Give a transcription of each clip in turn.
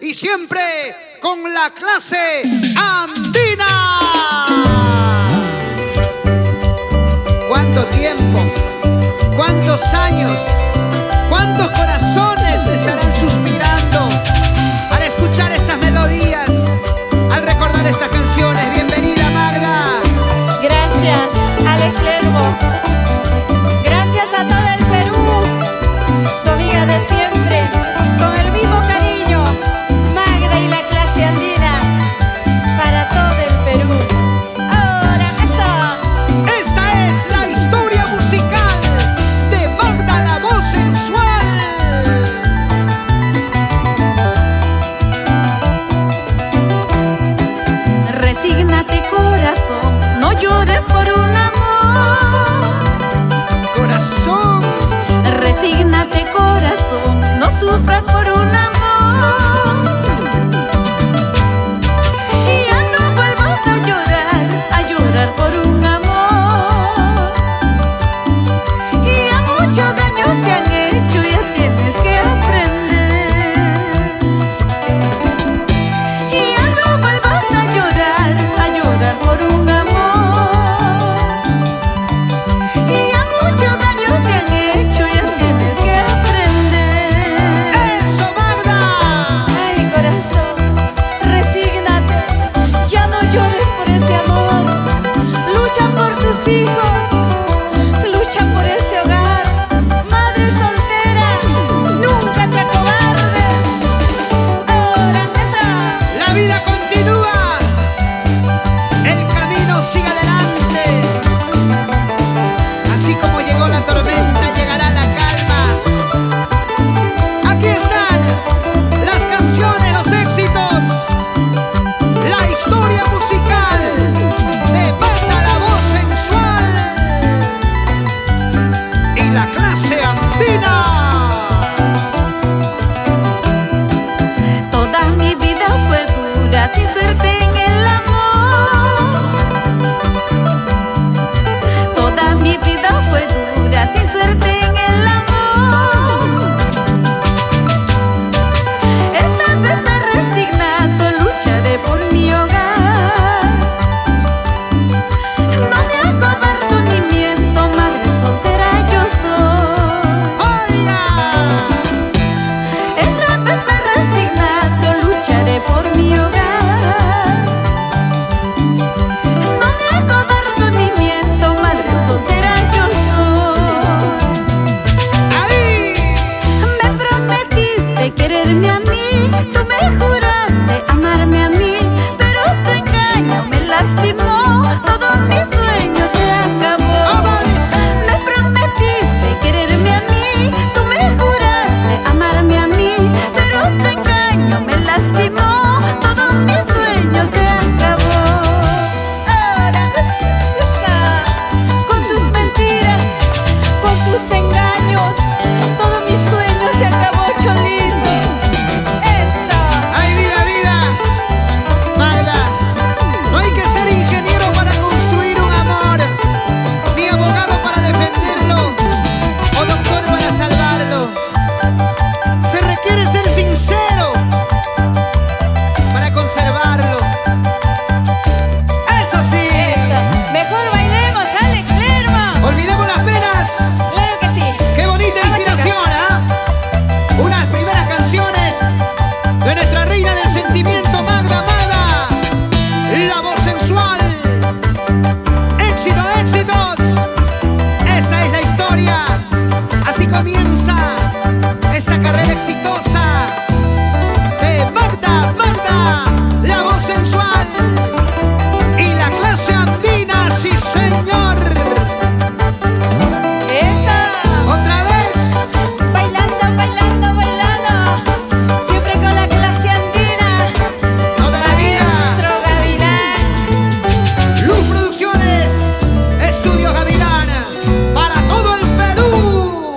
y siempre con la clase andina. ¿Cuánto tiempo? ¿Cuántos años? ¿Cuántos corazones estarán suspirando al escuchar estas melodías, al recordar estas canciones? Bienvenida, Magda. Gracias, Alex Lermo. Gracias a todo el Perú, tu amiga de siempre, con el mismo cariño, Magda y la clase andina, para todo el Perú. Ahora eso. Esta es la historia musical de Magda, la voz sensual. Resígnate, corazón, no llores por un amor. Corazón, Resígnate, corazón, no sufras por un amor. Y ya no vuelvas a llorar por un amor. Y ya muchos daños te han hecho, ya tienes que aprender. Y ya no vuelvas a llorar por un amor. Y ya muchos daños te han hecho, ya tienes que aprender. eso, Magda. Ay, corazón, resígnate, ya no llores por ese amor. Lucha por tus hijos, lucha por ese hogar. Madre soltera, nunca te acobardes. Ahora esa. La vida continúa, el camino sigue adelante. Así como llegó la tormenta, llegará la calma. Aquí están las canciones, los éxitos, la historia musical de Magda, la voz sensual y la clase andina. Toda mi vida fue dura, sin suerte en el amor. Toda mi vida fue dura, sin suerte en el amor. Esta vez me he resignado, lucharé por mi hogar. No me acobardo ni miento, madre soltera yo soy. ¡Oiga! Esta vez me he resignado, lucharé por mi hogar. No me acobardo ni miento, madre soltera yo soy. ¡Ahí! Me prometiste quererme a mí, tú me juraste amarme a mí, pero tu engaño me lastimó, todo mi sueño se acabó. Me prometiste quererme a mí, tú me juraste amarme a mí, pero tu engaño me lastimó, todo mi sueño se acabó. Ahora con tus mentiras, con tus engaños, todo mi sueño se acabó, Cholito. Eso. ¡Ay, vida, vida! Magda, no hay que ser ingeniero para construir un amor, ni abogado para defenderlo, o doctor para salvarlo. Se requiere ser sincero para conservarlo. ¡Eso sí! Eso. Mejor bailemos, Alex Lermo. Olvidemos las penas. Claro que sí. ¡Qué bonita Vamos, inspiración! ¿Ah? Unas primeras canciones de nuestra reina del sentimiento, Magda, la voz sensual. ¡Éxito, éxitos! Esta es la historia. Así comienza esta carrera exitosa de Magda, la voz sensual y la clase andina, sí señor. Esa. Otra vez. Bailando, bailando, bailando. Siempre con la clase andina. Toda la vida. Maestro Gavilán. Luz Producciones, Estudio Gavilán, para todo el Perú.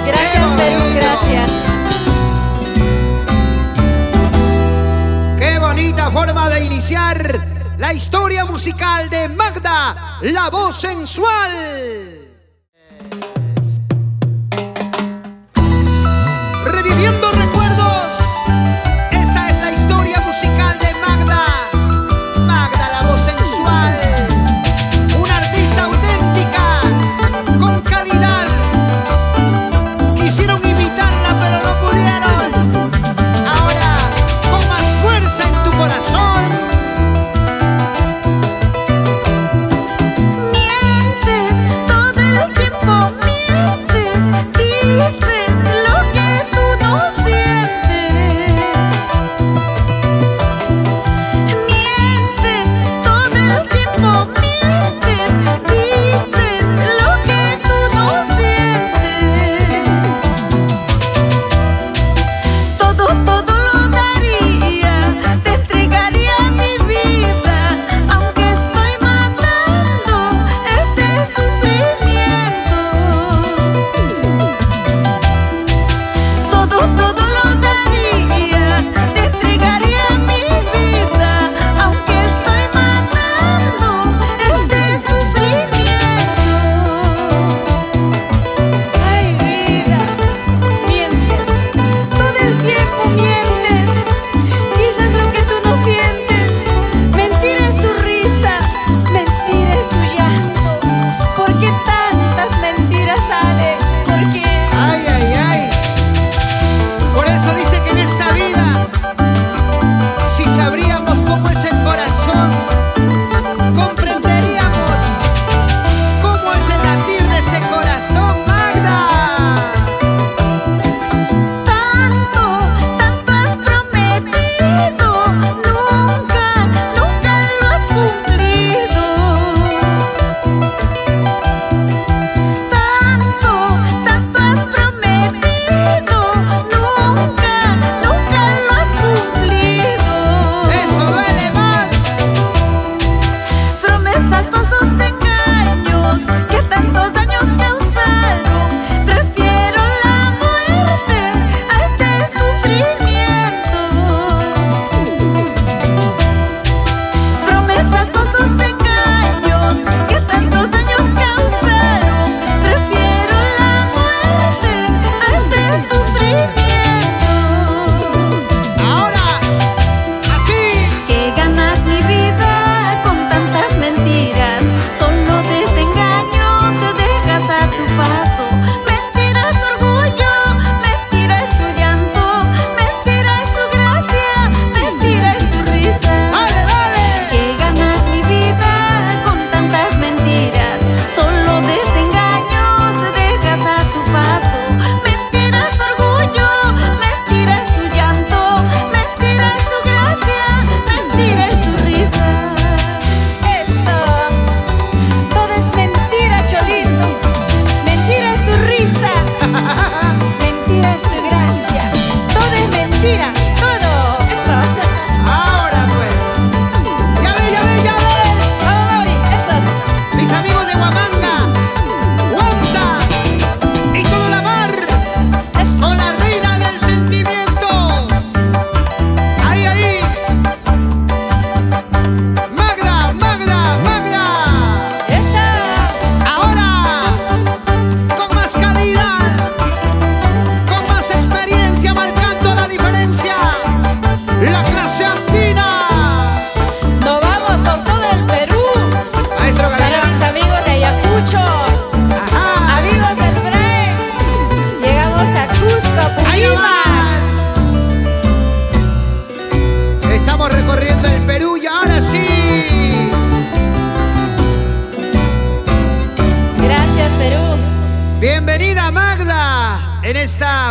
Gracias, ¡Qué Perú, bonito! gracias. Qué bonita forma de iniciar la historia musical de Magda, la voz sensual. Reviviendo recuerdos, esta es la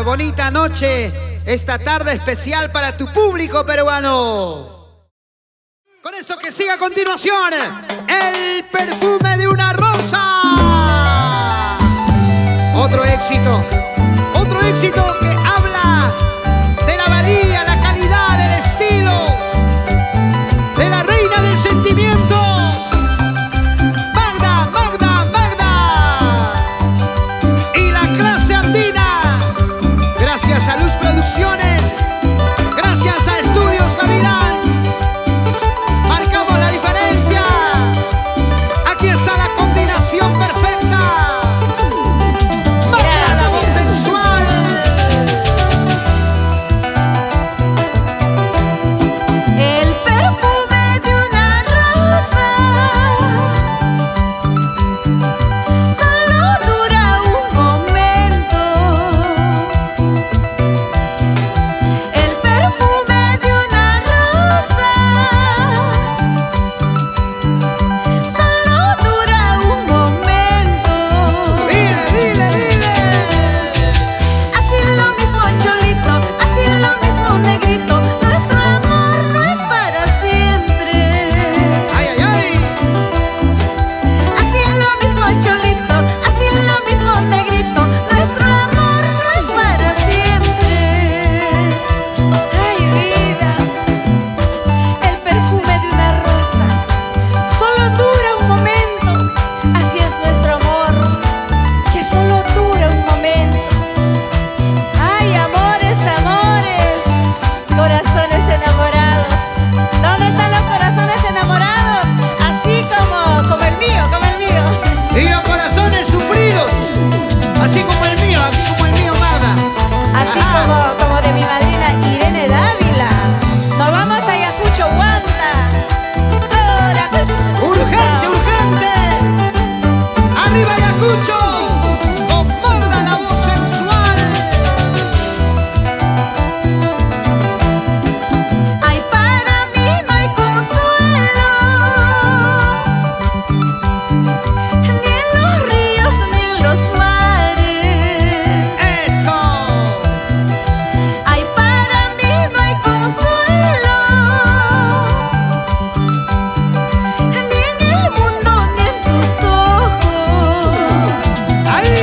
esta bonita noche, esta tarde especial para tu público peruano. Con esto que sigue a continuación, El perfume de una rosa. Otro éxito que habla de la valía, la calidad, el estilo de la reina del sentimiento. Gracias a Luz Producciones, gracias a Estudios Gavilán, marcamos la diferencia. Aquí está la combinación perfecta. Magda, la voz sensual. El perfume de una rosa solo dura un momento. El perfume de una rosa solo dura un momento. Dile. Así lo mismo Cholito, así lo mismo Negrito, nuestro amor no es para siempre. Ay. Así lo mismo Cholito, así lo mismo Negrito, nuestro amor no es para siempre. Ay vida, el perfume de una rosa solo dura un momento. Así es nuestro amor, que solo dura un momento. Ay, amores, corazones enamorados. ¿Dónde están los corazones enamorados? Así como el mío, Y los corazones sufridos, así como el mío, Magda. Así Ajá. como de mi madrina Irene Dávila. Nos vamos a Ayacucho, Huanta. Ahora pues, Urgente. Arriba Ayacucho, con Magda, la voz sensual. ay, para mí no hay consuelo, ni en los ríos ni en los mares. Eso. Ay, para mí no hay consuelo, ni en el mundo ni en tus ojos. Ahí.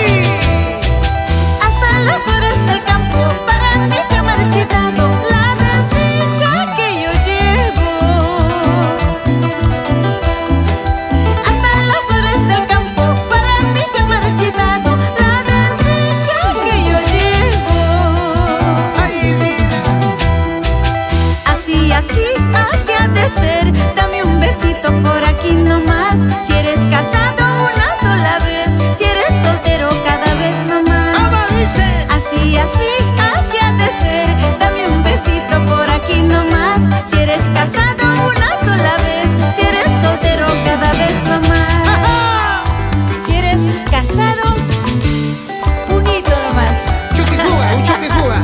Hasta las flores del campo para mí se ha marchitado la desdicha que yo llevo. Hasta las flores del campo para mí se ha marchitado la desdicha que yo llevo. Ay, vida. Así ha de ser. Dame un besito por aquí nomás. Si eres casado una sola vez, si eres soltero cada vez nomás. ¿Cómo dice? Así ha de ser. Dame un besito por aquí nomás. Si eres casado una sola vez, si eres soltero cada vez nomás. Ajá. Si eres casado, un hito nomás. Un choque fuga.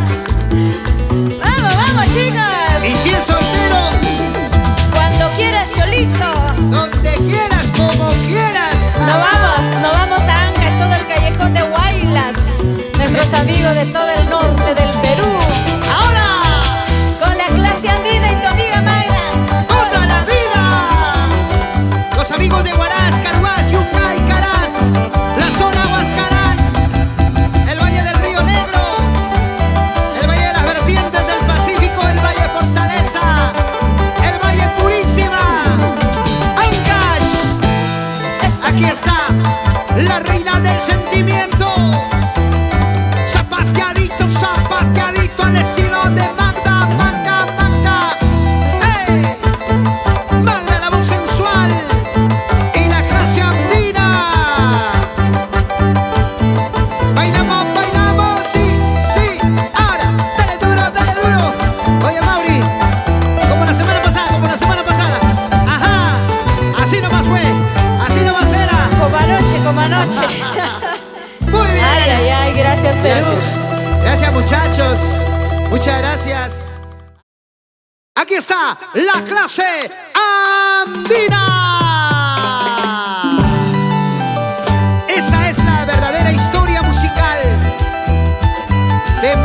Vamos chicos. Y si es soltero, Cuando quieras, Cholito. donde quieras, como quieras. Nos vamos a Ancash, todo el callejón de Huaylas. Nuestros amigos de todo el norte del Perú. Ahora, Con la clase andina y tu amiga Magda. contra la vida. Los amigos de Huaraz, Carhuaz, Yucay, Caraz, la zona Huascarán, el Valle del Río Negro, el Valle de las Vertientes del Pacífico, el Valle Fortaleza, el Valle Purísima, Ancash. Aquí está la reina del sentimiento. Zapateadito al estilo de Magda. ¡Hey! Magda, la voz sensual y la clase andina. Bailamos, sí. Ahora, dale duro. Oye, Mauri, como la semana pasada. Ajá, así nomás fue, así nomás era. Como anoche. Muy bien. Ay, gracias Perú. Gracias, muchachos. Muchas gracias. Aquí está la clase andina. Esa es la verdadera historia musical de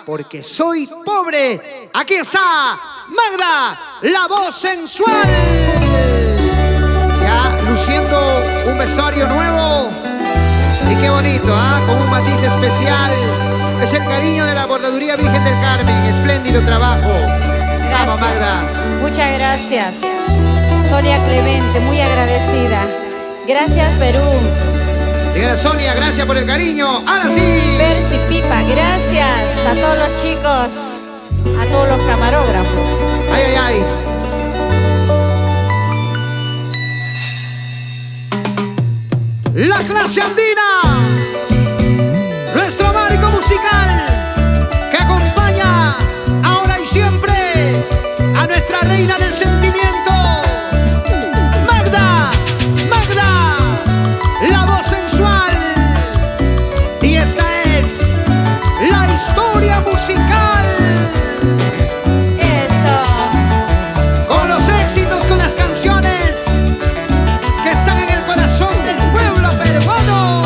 porque soy pobre. Aquí está Magda, la voz sensual. Ya luciendo un vestuario nuevo. Y qué bonito, con un matiz especial. Es el cariño de la Bordaduría Virgen del Carmen. Espléndido trabajo. Vamos, Magda. Muchas gracias. Sonia Clemente, muy agradecida. Gracias, Perú. Señora Sonia, gracias por el cariño. Ahora sí. Percy Pipa, gracias a todos los chicos, a todos los camarógrafos. Ay, ay, ay. La clase andina, nuestro marco musical que acompaña ahora y siempre a nuestra reina del sentimiento, Magda, Magda, la voz sensual. Y esta es la historia musical. Eso. Con los éxitos, con las canciones que están en el corazón del pueblo peruano.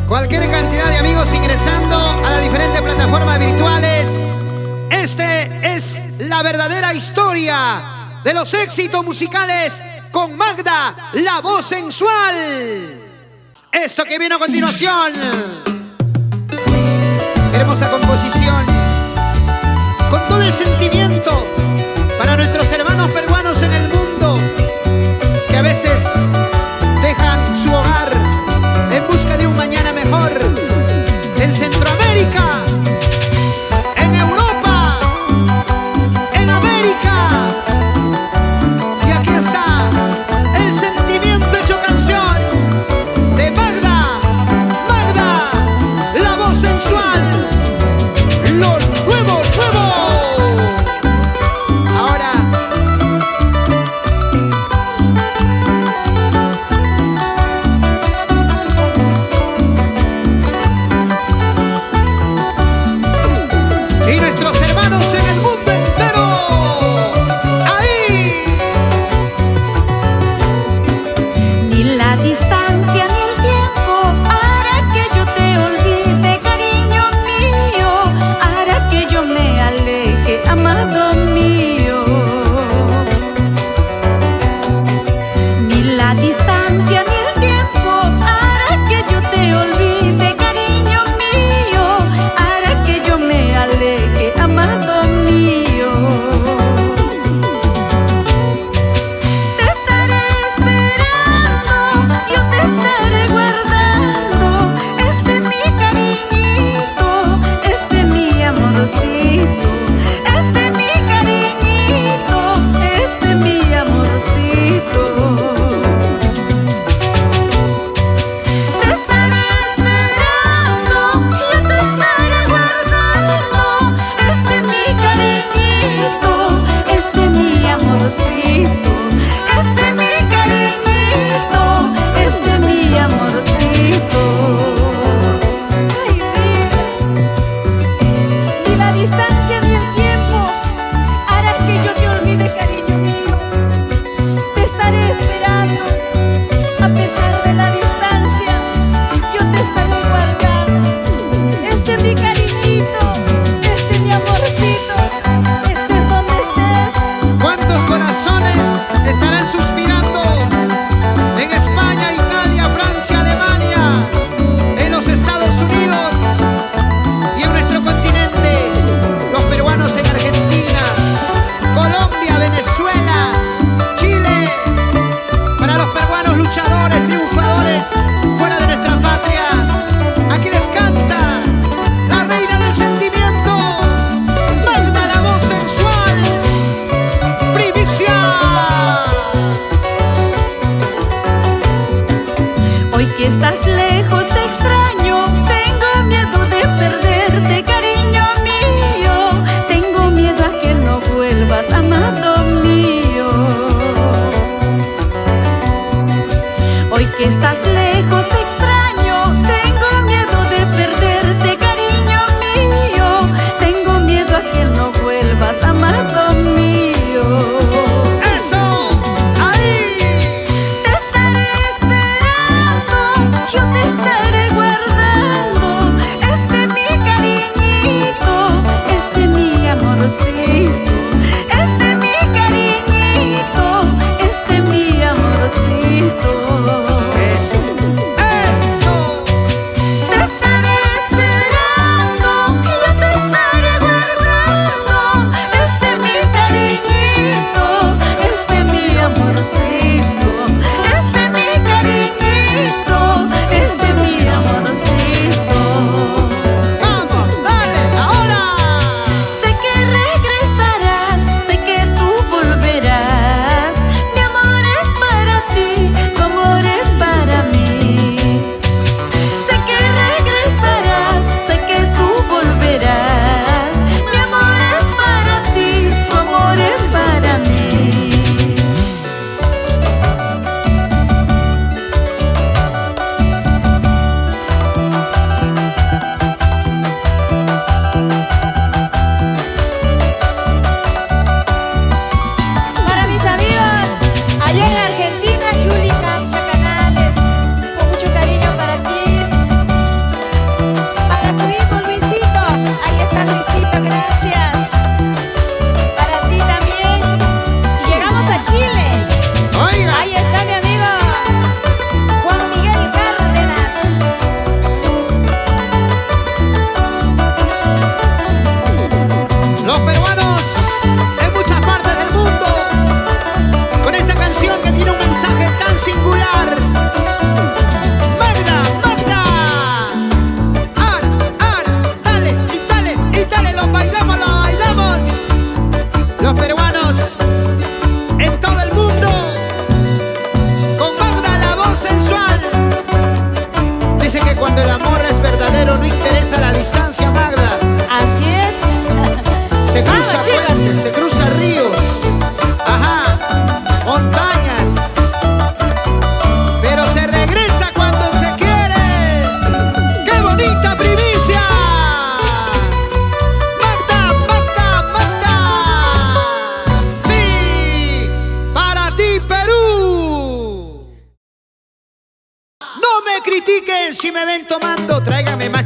Cualquier cantidad de amigos ingresando a las diferentes plataformas virtuales. Este es la verdadera historia de los éxitos musicales con Magda, la voz sensual. Esto que viene a continuación, hermosa composición, con todo el sentimiento para nuestros hermanos peruanos en el mundo que a veces dejan su hogar en busca de un mañana mejor. En Centroamérica, en Europa, en América. Y aquí está el sentimiento hecho canción de Magda, Magda, la voz sensual. Lo nuevo, nuevo. Ahora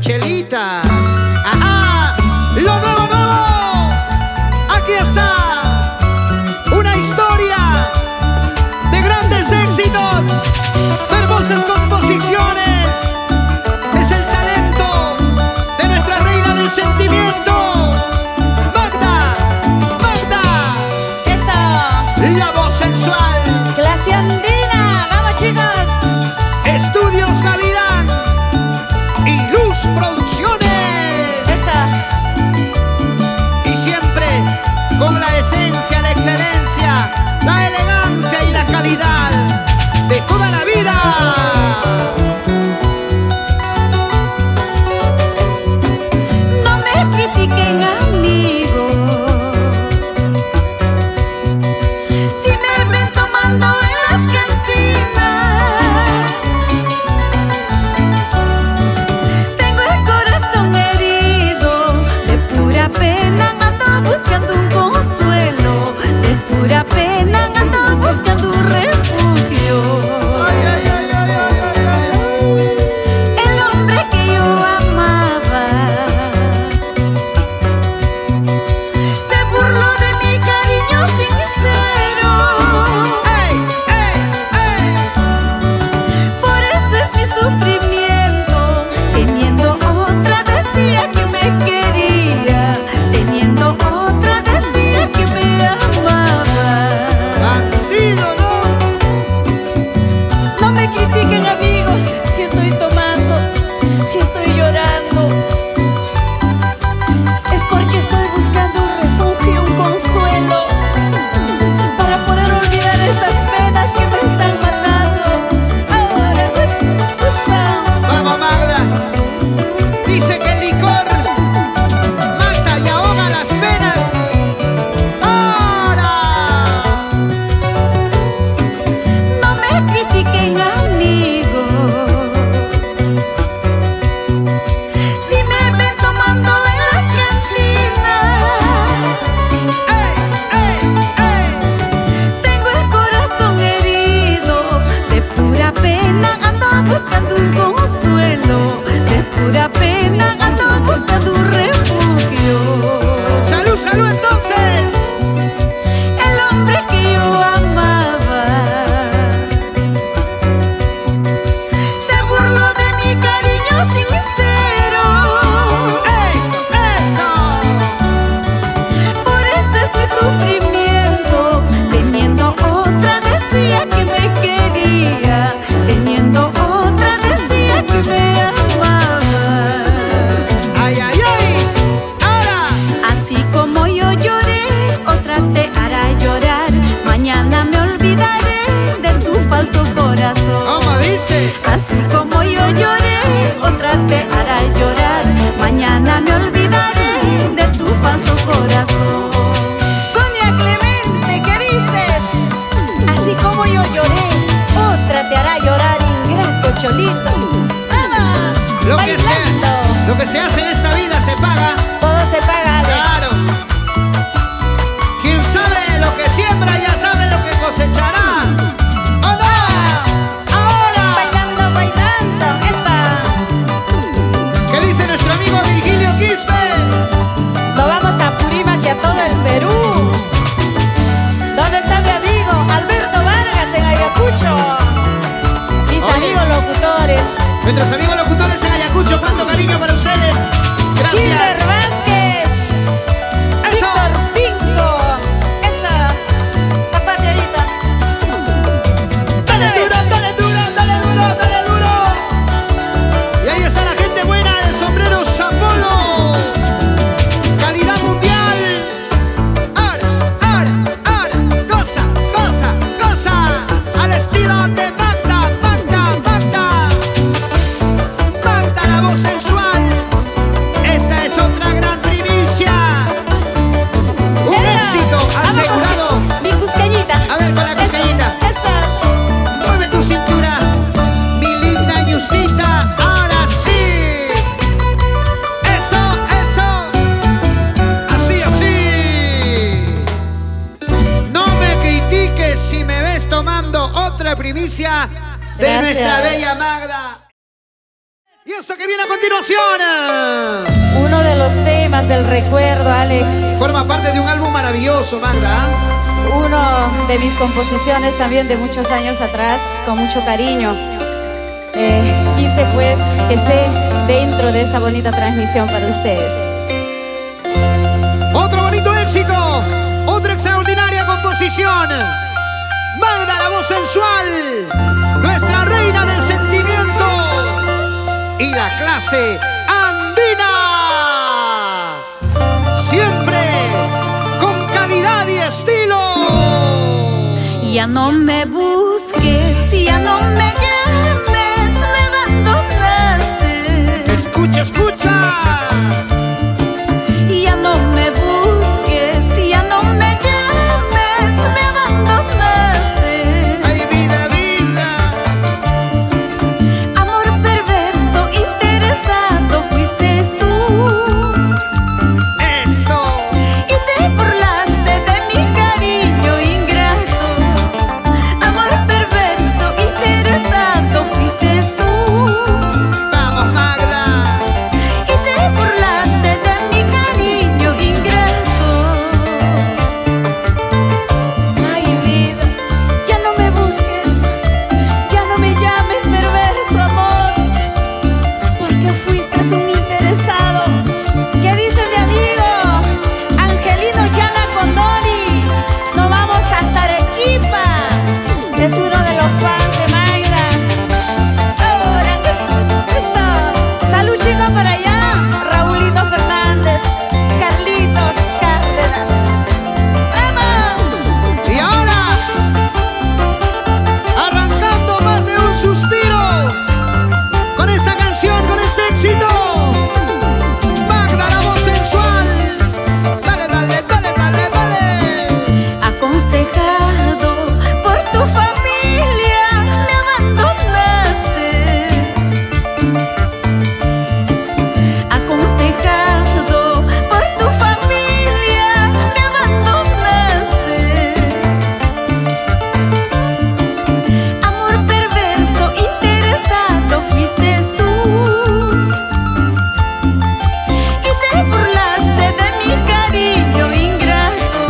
Chelita. ¡Ajá! ¡Lo nuevo, nuevo! Aquí está una historia de grandes éxitos, de hermosas composiciones. Es el talento de nuestra reina del sentimiento, Magda. Magda. Eso. La voz sensual. Clase andina. Vamos, chicos. Estudios Gavilán y Luz Producciones. Eso. Y siempre con la esencia, la excelencia, la elegancia y la calidad de toda la vida. No me critiquen, amigos, si me ven tomando en las cantinas. Tengo el corazón herido, de pura pena ando buscando un consuelo, de pura pena ando buscando un refugio. Ay, ay, ay, ay, ay, ay, ay. El hombre que yo amaba se burló de mi cariño sincero. ¡Ey, ey, ey! Por eso es mi sufrimiento. Teniendo otra decía que me quería, teniendo otra decía que me amaba. Bandido, ¿no? No me critiquen, amigos, si estoy tomando, si estoy llorando. Es porque estoy buscando un refugio, un consuelo, para poder olvidar estas penas que me están matando. Ahora, Vamos, Magda. Dice que el licor mata y ahoga las penas. ¡Ahora! no me critiquen, amigos, si me ven tomando en las cantinas. ¡Ey, ey, ey! Tengo el corazón herido, de pura pena ando buscando un consuelo, de pura pena ando buscando un refugio. ¡Salud, salud entonces! El hombre que yo amaba se burló de mi cariño sincero. ¡Eso, eso! Por eso es mi sufrimiento. Teniendo otra decía que me quería, teniendo otra decía que me amaba. ¡Ay, ay, ay! ¡Ahora! Así como yo lloré, otra te hará llorar. Mañana me olvidaré de tu falso corazón. ¿Cómo dice? Así como yo lloré, otra te hará llorar. Mañana me olvidaré de tu falso corazón. Sonia Clemente, ¿qué dices? Así como yo lloré, otra te hará llorar, ingrato cholito. ¡Vamos! Bailando. Lo que se hace en esta vida se paga. Todo se paga, Alex. Claro. Quien sabe lo que siembra ya sabe lo que cosechará. ¡Oh, no! ¡Ahora! Bailando, bailando, esa. ¿Qué dice nuestro amigo Virgilio Quispe? Nos vamos a Purímac y a todo el Perú. ¿Dónde está mi amigo Alberto Vargas en Ayacucho? Mis Oye. amigos locutores. Nuestros amigos locutores en Ayacucho, cuánto cariño para ustedes. Kinder Gracias. Vázquez. Eso. Víctor Pinto. Esa zapateadita. Dale duro, dale duro, dale duro, dale duro. Y ahí está la gente buena de Sombreros Apolo. Calidad mundial. Ahora, ahora, ahora. Goza, goza, goza. Al estilo de Magda, Magda, Magda. Magda, la voz sensual. Esta es otra gran primicia. Un Esa. éxito Vamos asegurado. con mi cusqueñita. A ver, con la cusqueñita. Esa. Mueve tu cintura, mi linda Justita. Ahora sí. Eso, eso. Así, así. No me critiques si me ves tomando otra primicia de Gracias. nuestra bella Magda. Y Y esto que viene a continuación Uno de los temas del recuerdo, Alex. forma parte de un álbum maravilloso, Magda. Uno de mis composiciones también de muchos años atrás, con mucho cariño. Quise pues que esté dentro de esa bonita transmisión para ustedes. Otro bonito éxito, otra extraordinaria composición. Magda, la voz sensual, nuestra reina del sentimiento y la clase andina. Siempre con calidad y estilo. Ya no me busques, ya no me llames, me abandonaste. Escucha, escucha. Ya no me busques, ya no me llames, me abandonaste. Ay, vida, vida. Amor perverso, interesado fuiste tú. Eso. Y te burlaste de mi cariño ingrato. Amor perverso, interesado fuiste tú. Vamos, Magda. Y te burlaste de mi cariño ingrato. Ay, vida, ya no me busques, ya no me llames perverso, amor, porque fuiste un interesado. ¿Qué dice mi amigo Angelino Yana Condori? Nos vamos hasta Arequipa. Es uno de los fans de Magda. Ahora, eso. Salud, chicos, para allá. Raulito Fernández, Carlitos Cárdenas. ¡Vamos! Y ahora, arrancando más de un suspiro con esta canción, con este éxito. Magda, la voz sensual. Dale, dale, dale, dale, dale. Aconsejado por tu familia, me abandonaste. Aconsejado por tu familia, me abandonaste. Amor perverso, interesado fuiste tú. Y te burlaste de mi cariño ingrato.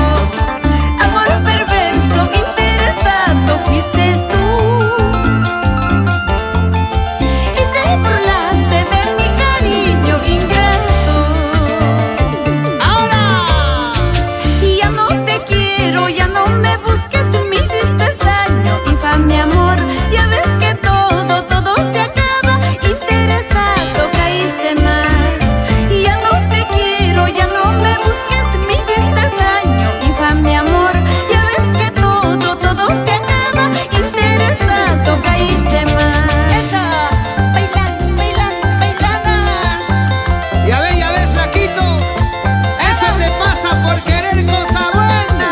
Amor perverso, interesado fuiste tú. Y te burlaste de mi cariño ingrato. Ahora, Ya no te quiero, ya no me busques, me hiciste daño, infame amor. Ya ves que todo se acaba, interesado caíste mal. Ya no te quiero, ya no me busques, me hiciste daño, infame amor. Ya ves que todo se acaba, interesado caíste mal. Eso, bailando, bailando, bailando. ya ves, flaquito. Eso te pasa por querer cosa buena.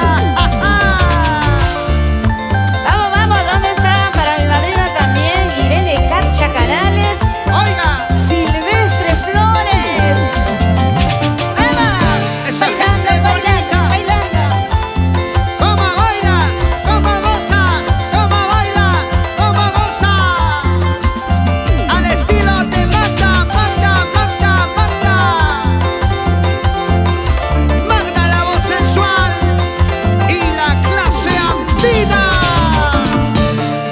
Vamos, ¿dónde está? Para mi madrina también, Irene Cacha Canales, Oiga, Silvestre Flores. ¡Vamos! esa gente Bailando, bonita. bailando. Toma, baila, toma, goza, toma, baila, toma, goza. Al estilo de Magda, Magda, Magda, Magda. Magda, la voz sensual y la clase andina.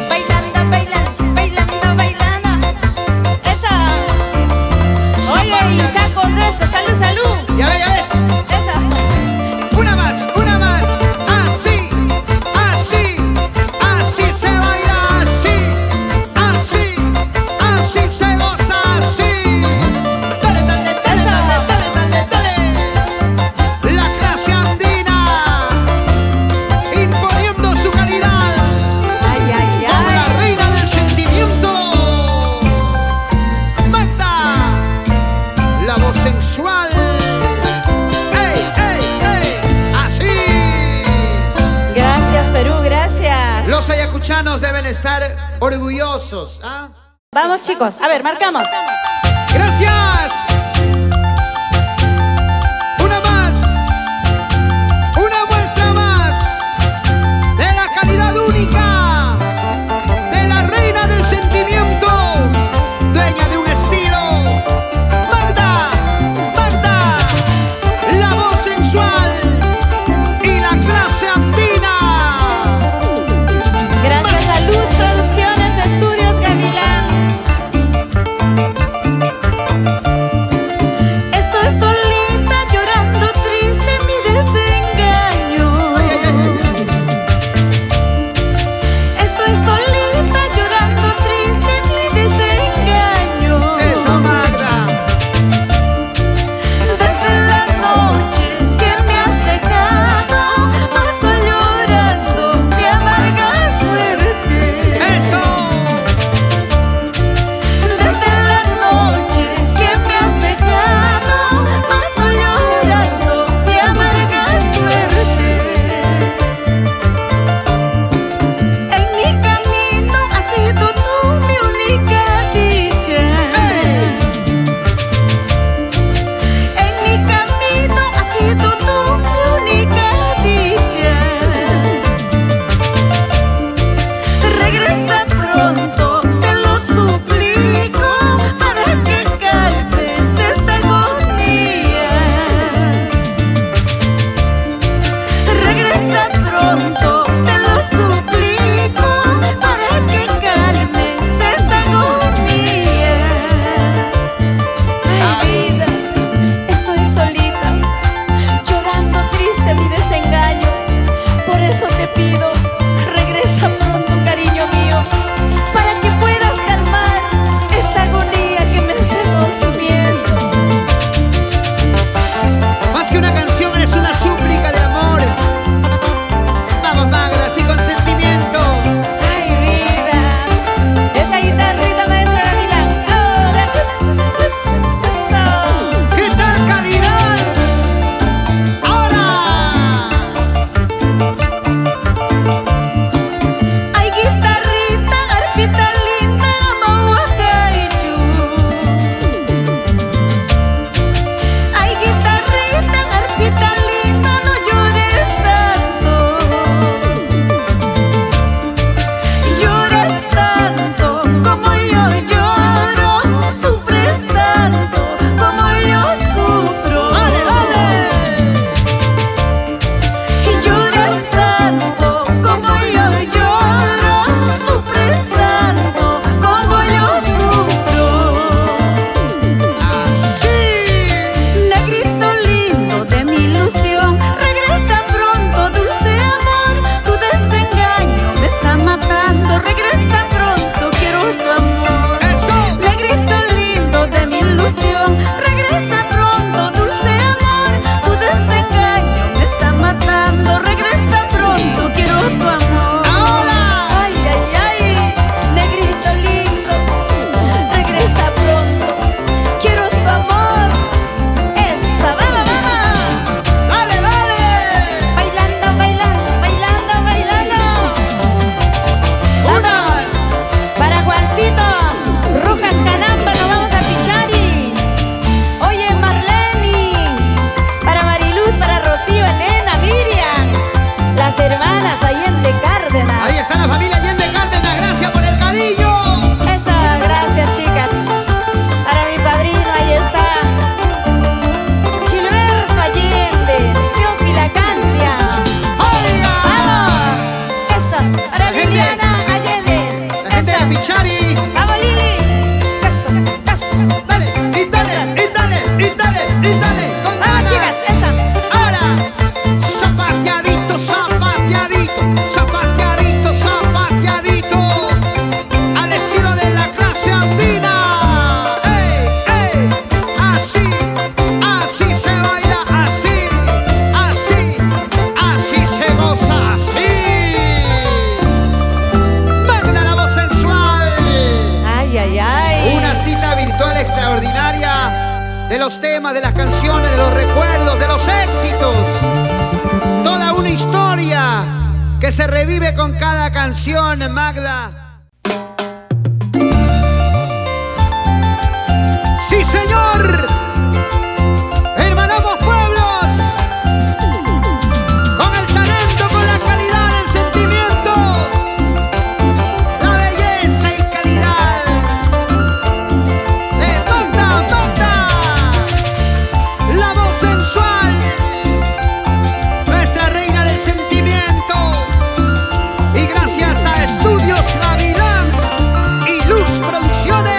Bailando, bailando, bailando, bailando. ¡Esa! Oye, Isa Condesa, salud, salud. Ya ves. ¡Esa! Una más, así, así, así se baila, así, así, así se goza, así. Dale, dale, dale, dale, dale, dale, dale. La clase andina, imponiendo su calidad ¡Ay, ay, como la ay! reina del sentimiento. Magda, la voz sensual. ¡Ey, ey, ey! ¡Así! Gracias, Perú, gracias. Los ayacuchanos deben estar orgullosos. ¿Ah? Vamos, chicos, a ver, marcamos. ¡Gracias! Una más. Una muestra más de la calidad única de la reina del sentimiento, dueña de un estilo temas, de las canciones, de los recuerdos, de los éxitos. Toda una historia que se revive con cada canción, Magda. ¡Sí, señor! Hermanamos pueblos con el talento, con la calidad, el sentimiento, la belleza y calidad de Magda, la voz sensual, nuestra reina del sentimiento. Y gracias a Estudios Gavilán y Luz Producciones.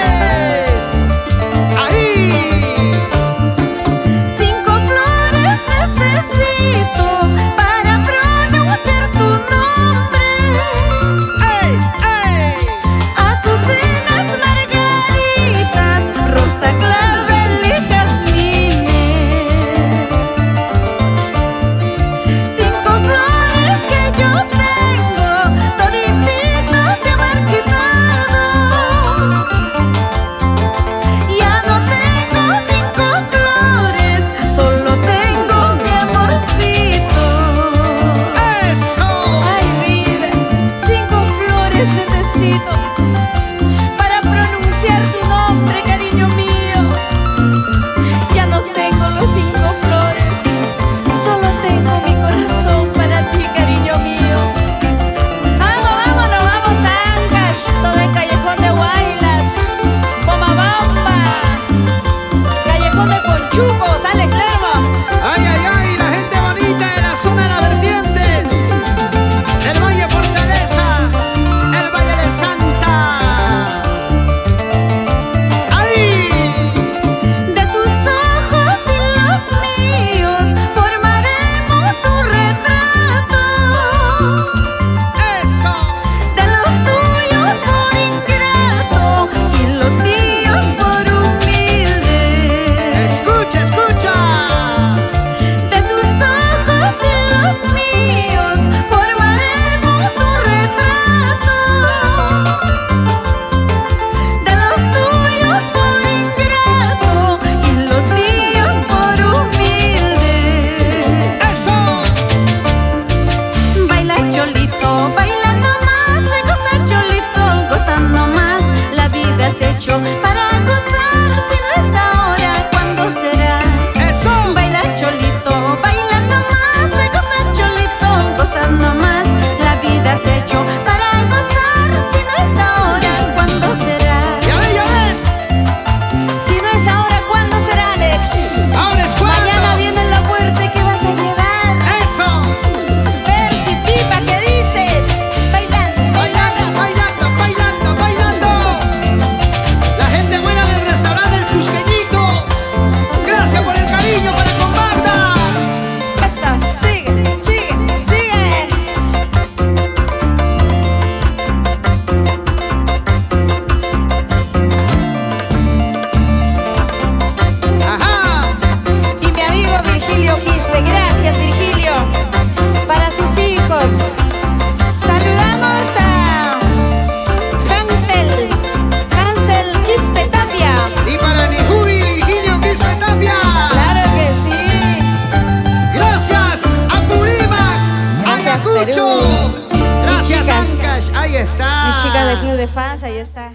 Gracias, Ancash. Ahí está. Mi chica del club de fans, ahí está.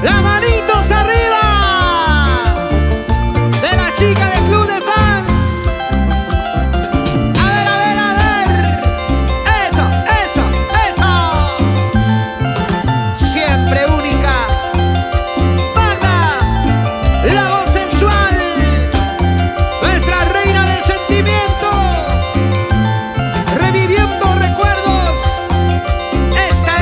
Las manitos arriba de la chica del club de fans. A ver, a ver, a ver. Eso, eso, eso. Siempre única. Magda, la voz sensual, nuestra reina del sentimiento, reviviendo recuerdos. Esta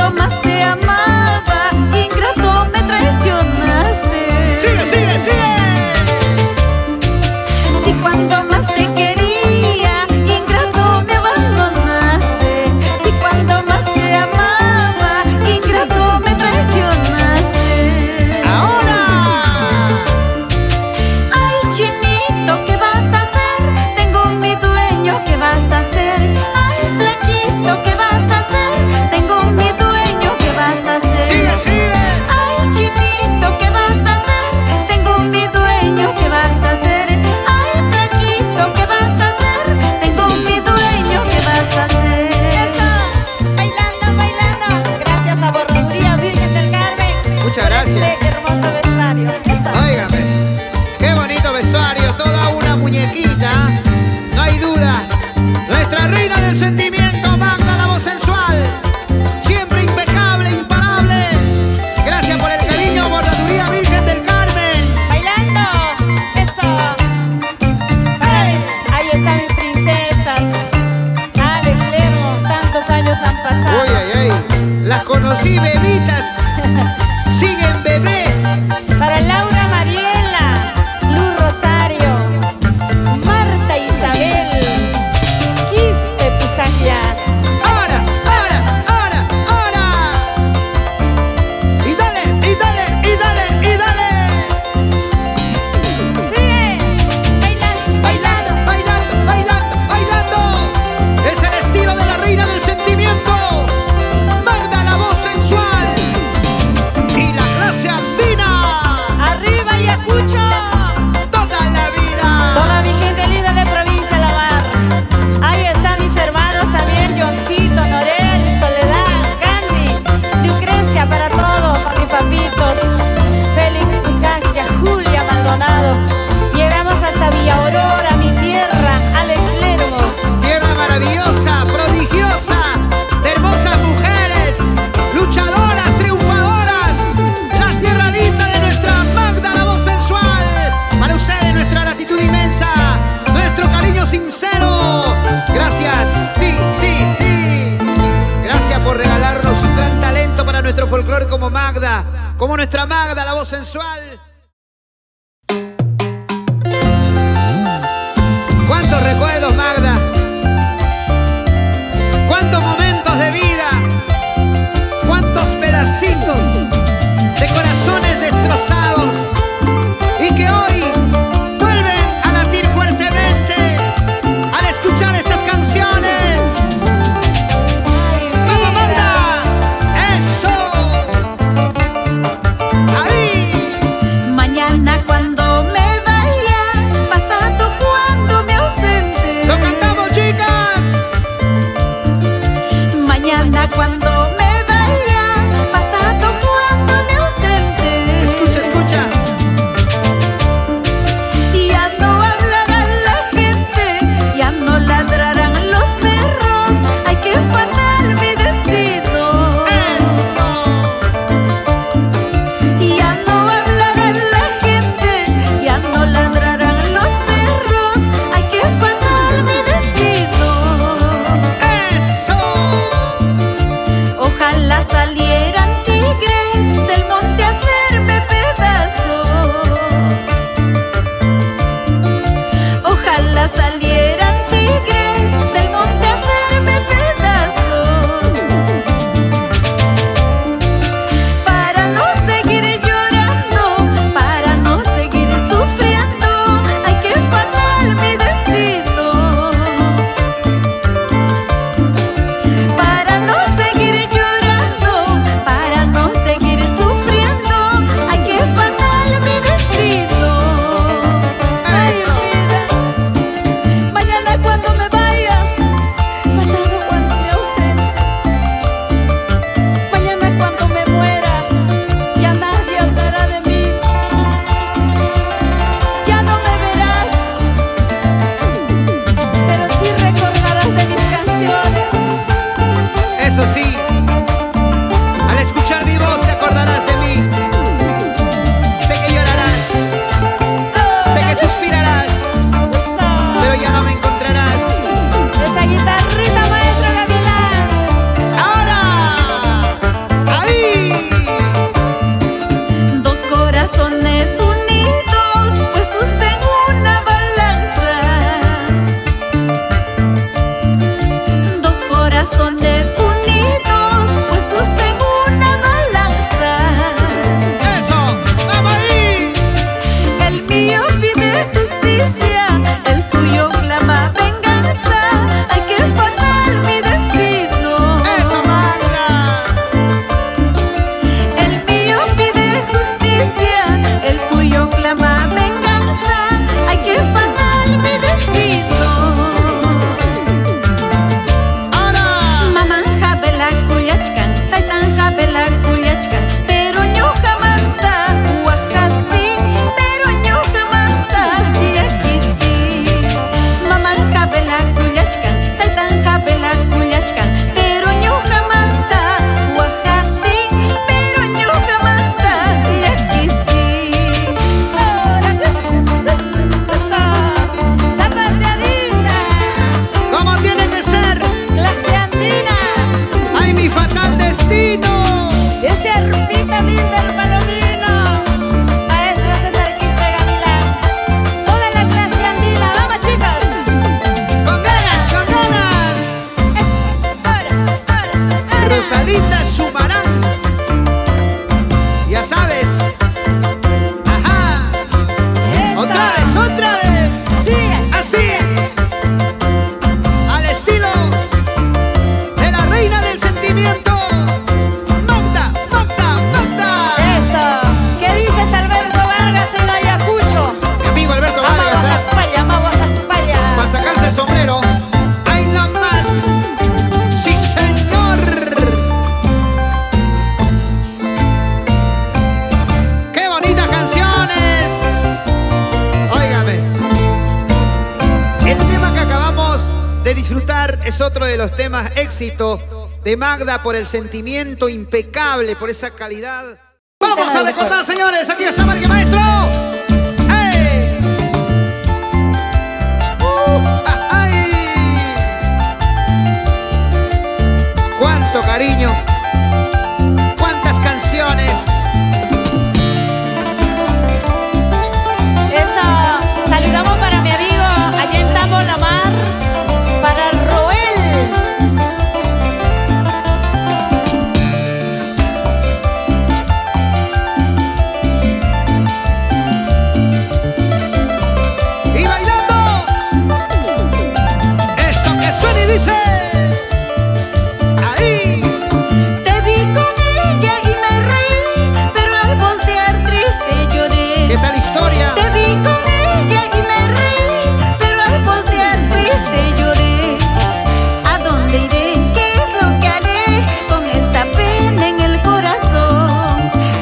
cuando más te amaba, ingrato me traicionaste. ¡Sigue, sigue, sigue! Si cuando más te quería, ingrato me abandonaste. Si cuando más te amaba, ingrato me traicionaste. ¡Ahora! Ay, chinito, ¿qué vas a hacer? Tengo mi dueño, ¿qué vas a hacer? Ay, flaquito, ¿qué vas a hacer? Tengo mi dueño, ¿qué vas a hacer? ¡Sigue, sigue! Ay, chinito, ¿qué vas a hacer? Tengo mi dueño, ¿qué vas a hacer? Ay, flaquito, ¿qué vas a hacer? Tengo mi dueño, ¿qué vas a hacer? Eso, bailando, bailando. Gracias a Bordaduría Virgen del Carmen. Muchas gracias. Este hermoso vestuario. Eso. Óigame, qué bonito vestuario, toda una muñequita, no hay duda. Nuestra reina del sentimiento, Magda, la voz sensual, siempre impecable, imparable. Gracias por el cariño, Bordaduría Virgen del Carmen. Bailando. Eso. Alex, ahí están mis princesas. Alex, Lermo, tantos años han pasado. Uy, ay, ay, las conocí bebitas, siguen bebés. Para Laura Mariela, Luz Rosario, Marta Isabel, Quispe Pizaglia. Ahora, ahora, ahora, ahora. Y dale, y dale, y dale, y dale. Sigue, bailando, Bailando, bailando, bailando, bailando. Es el estilo de la reina del sentimiento, Magda, la voz sensual. Y la clase andina, arriba Ayacucho. toda la vida. Toda mi gente linda de Provincia de La Mar. Ahí están mis hermanos también, Johncito, Norel, Soledad, Candy, Lucrecia, para todos, para mis papitos, Félix Pizaglia, Julia Maldonado. Llegamos hasta Villa Aurora, mi tierra, Alex Lermo. Tierra maravillosa, prodigiosa, de hermosas mujeres, luchadoras, triunfadoras. La tierra linda de nuestra Magda, la voz sensual. Para ustedes nuestra gratitud inmensa, nuestro cariño sincero. Gracias, sí, sí, sí. Gracias por regalarnos un gran talento para nuestro folclore como Magda, como nuestra Magda, la voz sensual. ¿Cuántos recuerdos, Magda? ¿Cuántos momentos de vida? ¿Cuántos pedacitos de corazones destrozados? Y que hoy vuelven a latir fuertemente al escuchar estas canciones. ¡Vamos, Magda! ¡Eso! ¡Ahí! destino. Ese Rupita linda el palomino. Maestro César Quispe Gavilán. Toda la clase andina, vamos chicos. Con ganas, con ganas. Ahora. Rosalinda Sumarán. Ya sabes. Ajá. Eso. Otra vez. Sigue. Así. Al estilo de la reina del sentimiento. Magda, Magda, Magda. Eso. ¿Qué dices Alberto Vargas en Ayacucho? Mi amigo Alberto Vamos a Vargas, España, vamos a España. para sacarse el sombrero. ¡Ay, no más! ¡Sí, señor! ¡Qué bonitas canciones! Óigame. El tema que acabamos de disfrutar es otro de los temas éxito de Magda por el sentimiento impecable, por esa calidad. Vamos a recordar, señores. Aquí está Marque Maestro. ¡Hey! ¡Ay! ¡Cuánto cariño! ¡Cuántas canciones! Eso. Saludamos para mi amigo allá en Tambo la Mar, para Roel. ¡Y bailando! Esto que suena y dice. Ahí. Te vi con ella y me reí, pero al voltear triste lloré. ¿Qué tal historia? Te vi con ella y me reí, pero al voltear triste lloré. ¿A dónde iré? ¿Qué es lo que haré con esta pena en el corazón?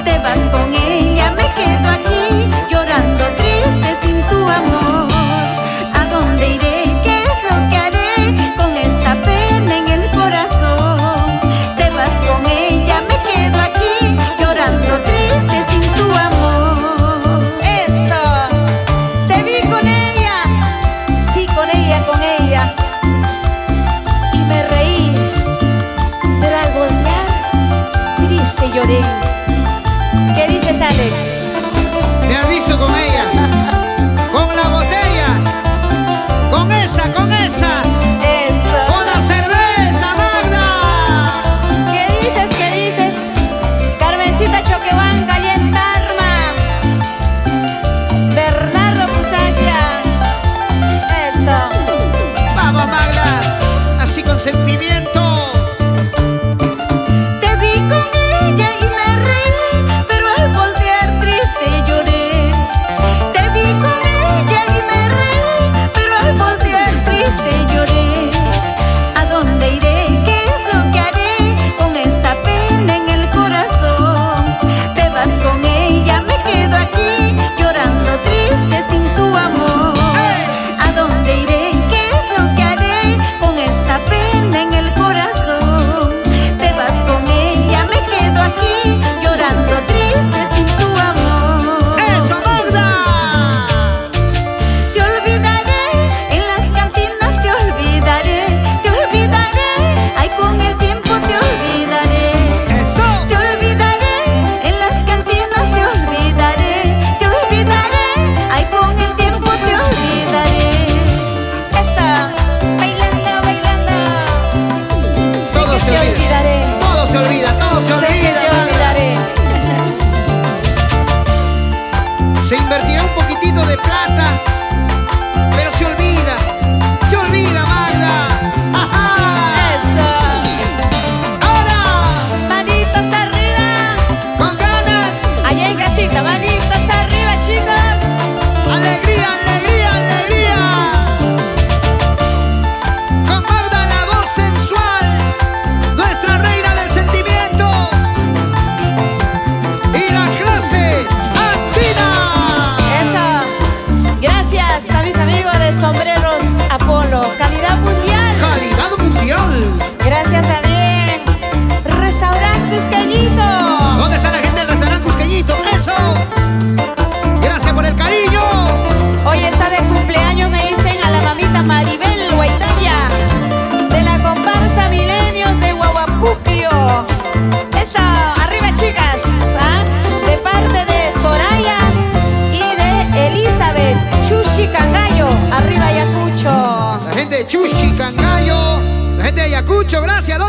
Te vas con ella, me quedo aquí llorando triste sin tu amor. ¿A dónde iré? ¿Qué es lo que haré con esta pena en el corazón? Te vas con ella, me quedo aquí llorando triste sin tu amor. Eso. Te vi con ella, sí, con ella, y me reí, pero al voltear, triste lloré. ¿Qué dices, Alex? Me has visto con ella. Con la botella. Con esa, con esa. Eso. Con la cerveza, Magda. ¿Qué dices, qué dices? Carmencita Choquehuanca, allá en Tarma. Bernardo Pusacha. Eso. Vamos, Magda. Así con sentimiento. Te vi con ella y me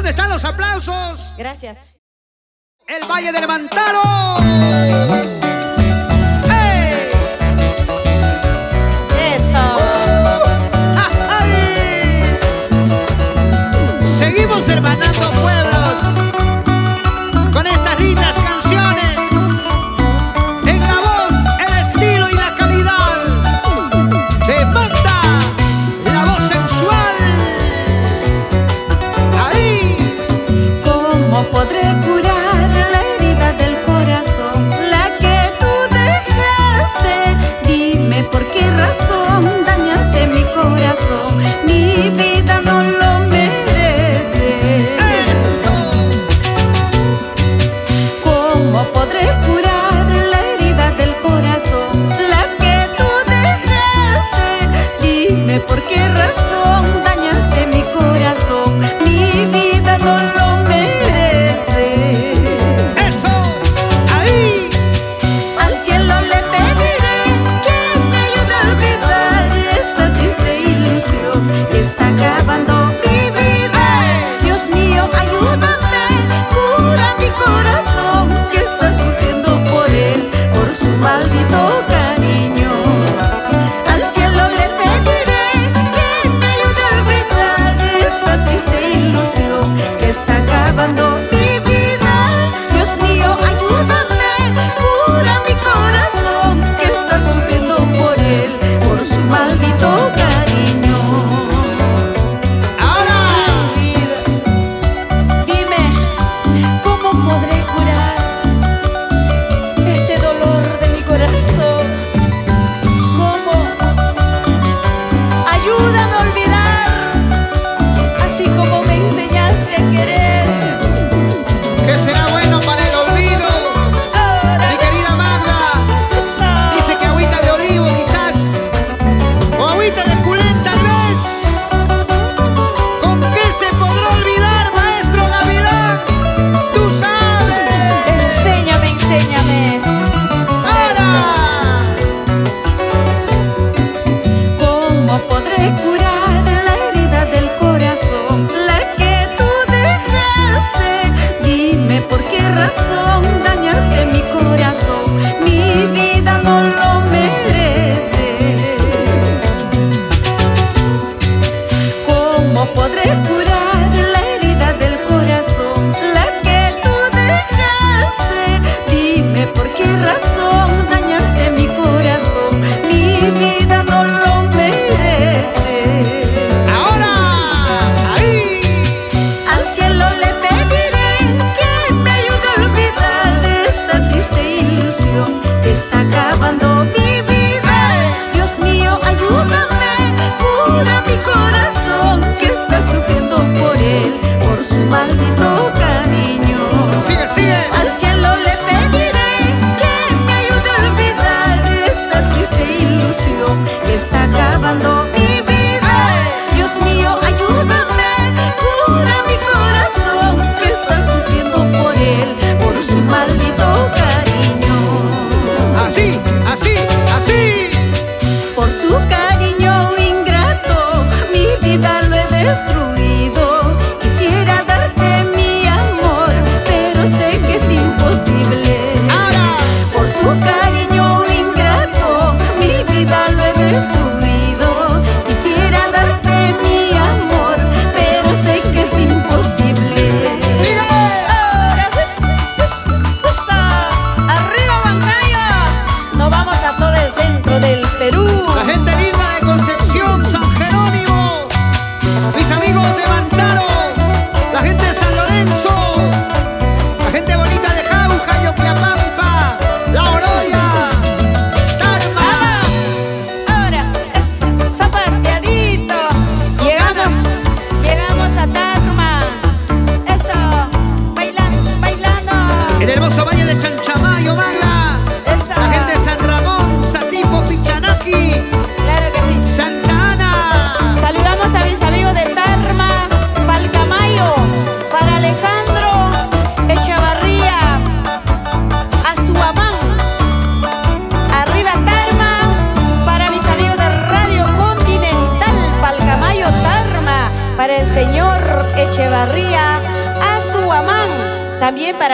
¿Dónde están los aplausos? Gracias. El Valle del Mantaro. ¡Hey! Eso. ¡Ay! Seguimos hermanando pueblos con estas lindas canciones. En la voz, el estilo y la calidad de Magda, la voz sensual. Ahí. ¿Cómo podré curar la herida del corazón, la que tú dejaste? Dime por qué razón dañaste mi corazón. Mi vida no lo merece. Eso. ¿Cómo podré curar la herida del corazón, la que tú dejaste? Dime por qué razón dañaste mi corazón. Mi vida no lo merece. Eso. Ahí. Al cielo le pediré que me ayude a olvidar esta triste ilusión que está acabando mi vida. Dios mío, ayúdame, cura mi corazón que está sufriendo por él, por su maldito cariño. Al cielo le pediré que me ayude a olvidar esta triste ilusión que está acabando mi vida. Dios mío, ayúdame, cura mi corazón que está sufriendo por él, por su maldito cariño. Ahora. Dime, ¿cómo podré curar este dolor de mi corazón? ¿Cómo? Ayúdame a olvidar, así como me enseñaste a querer. ¿Qué será bueno para el olvido? Ahora Mi querida Magda eso. dice que agüita de olivo quizás, o agüita de culén tal vez. ¿Con qué se podrá olvidar, maestro Gavilán? Tú sabes. Enséñame, enséñame. Ahora. ¿Cómo podré curar la herida del corazón, la que tú dejaste? Dime por qué razón dañaste mi corazón. Mi vida no lo merece. ¿Cómo podré curar la herida del corazón, la que tú dejaste? Dime por qué razón dañaste mi corazón. Mi vida no lo merece. Ahora. Ahí. Al cielo le pediré que me ayude a olvidar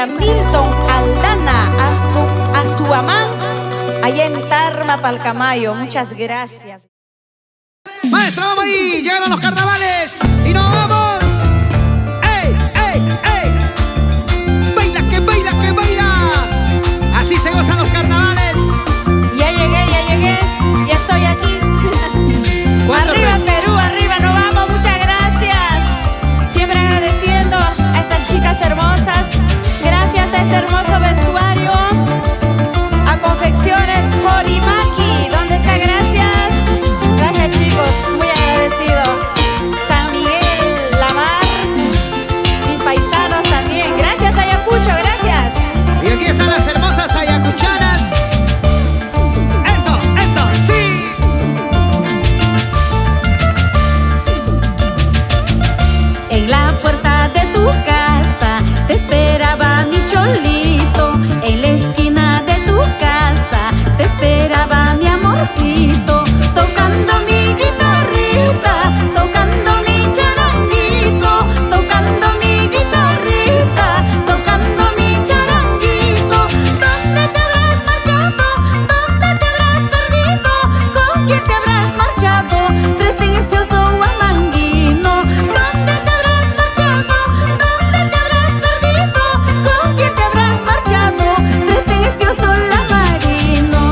para Milton Aldana, Astuamán, allá en Tarma, Palcamayo. Muchas gracias. Maestra, vamos ahí, llegaron los carnavales y nos vamos. ¡Ey, ey, ey! ¡Baila, que baila, que baila! Así se gozan los carnavales. Ya llegué, ya estoy aquí. Arriba Perú, arriba, nos vamos, muchas gracias. Siempre agradeciendo a estas chicas hermosas. Gracias a este hermoso vestuario. A Confecciones Jorimaki, ¿dónde está? Gracias. Gracias chicos, muy agradecido. San Miguel, La Mar, mis paisanos también. Gracias Ayacucho, gracias. Y aquí están las hermosas ayacuchanas. Eso, sí. En la puerta de tu casa te esperaba mi cholito. En la esquina de tu casa te esperaba mi amorcito. Tocando mi guitarrita, tocando mi charanguito, tocando mi guitarrita, tocando mi charanguito. ¿Dónde te habrás marchado? ¿Dónde te habrás perdido? ¿Con quién te habrás marchado? Pretencioso guamanguino. ¿Dónde te habrás marchado? ¿Dónde te habrás perdido? ¿Con quién te habrás marchado? Pretencioso lamarino.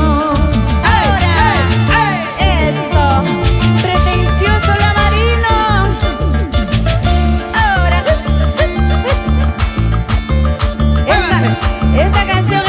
Eso, pretencioso lamarino. Ahora, esta canción